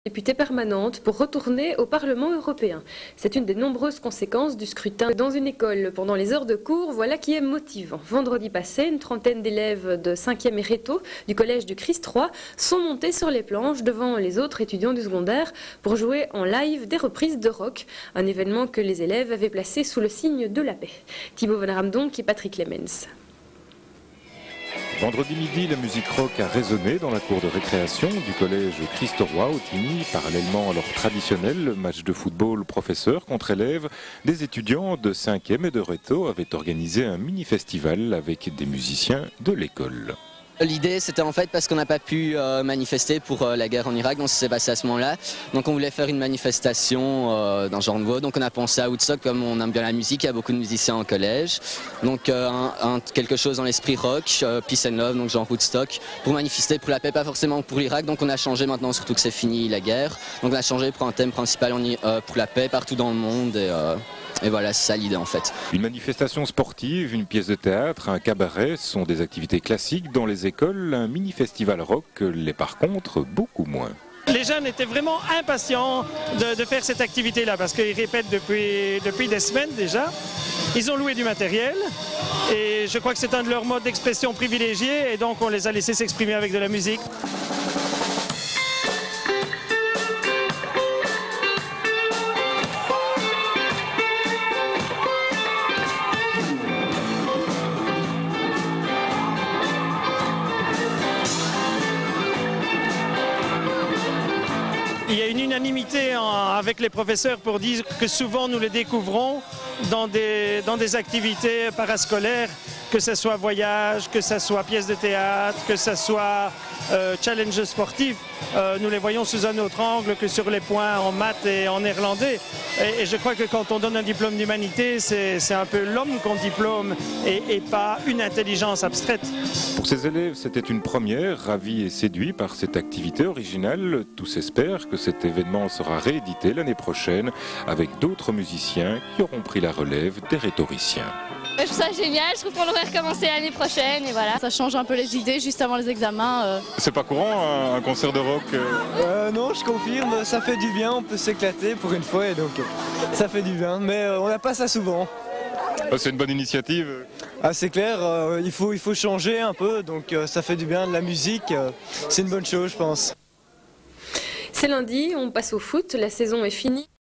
Députée permanente pour retourner au Parlement européen. C'est une des nombreuses conséquences du scrutin dans une école pendant les heures de cours, voilà qui est motivant. Vendredi passé, une trentaine d'élèves de 5e et Réto du collège du Christ III sont montés sur les planches devant les autres étudiants du secondaire pour jouer en live des reprises de rock, un événement que les élèves avaient placé sous le signe de la paix. Thibaut Van Ramdonk et Patrick Lemens. Vendredi midi, la musique rock a résonné dans la cour de récréation du collège Christ-Roi au Tigny. Parallèlement à leur traditionnel match de football professeur contre élèves, des étudiants de 5e et de Réto avaient organisé un mini-festival avec des musiciens de l'école. L'idée, c'était en fait parce qu'on n'a pas pu manifester pour la guerre en Irak, donc ça s'est passé à ce moment-là. Donc on voulait faire une manifestation dans ce genre de voie. Donc on a pensé à Woodstock, comme on aime bien la musique, il y a beaucoup de musiciens en collège. Donc quelque chose dans l'esprit rock, peace and love, donc genre Woodstock, pour manifester pour la paix, pas forcément pour l'Irak. Donc on a changé maintenant, surtout que c'est fini la guerre. Donc on a changé pour un thème principal pour la paix partout dans le monde. Et voilà, c'est ça l'idée en fait. Une manifestation sportive, une pièce de théâtre, un cabaret sont des activités classiques dans les écoles. Un mini-festival rock l'est par contre beaucoup moins. Les jeunes étaient vraiment impatients de faire cette activité-là parce qu'ils répètent depuis des semaines déjà. Ils ont loué du matériel et je crois que c'est un de leurs modes d'expression privilégiés et donc on les a laissés s'exprimer avec de la musique. Il y a une unanimité avec les professeurs pour dire que souvent nous les découvrons dans des activités parascolaires, que ce soit voyage, que ce soit pièces de théâtre, que ce soit challenge sportif. Nous les voyons sous un autre angle que sur les points en maths et en néerlandais. Et je crois que quand on donne un diplôme d'humanité, c'est un peu l'homme qu'on diplôme et pas une intelligence abstraite. Pour ces élèves, c'était une première, ravis et séduits par cette activité originale. Tous espèrent que cet événement sera réédité l'année prochaine avec d'autres musiciens qui auront pris la relève des rhétoriciens. Je trouve ça génial, je trouve qu'on devrait recommencer l'année prochaine et voilà. Ça change un peu les idées juste avant les examens. C'est pas courant un concert de rock Non, je confirme, ça fait du bien, on peut s'éclater pour une fois et donc ça fait du bien, mais on n'a pas ça souvent. C'est une bonne initiative. Ah, c'est clair, il faut changer un peu, donc ça fait du bien de la musique, c'est une bonne chose je pense. C'est lundi, on passe au foot, la saison est finie.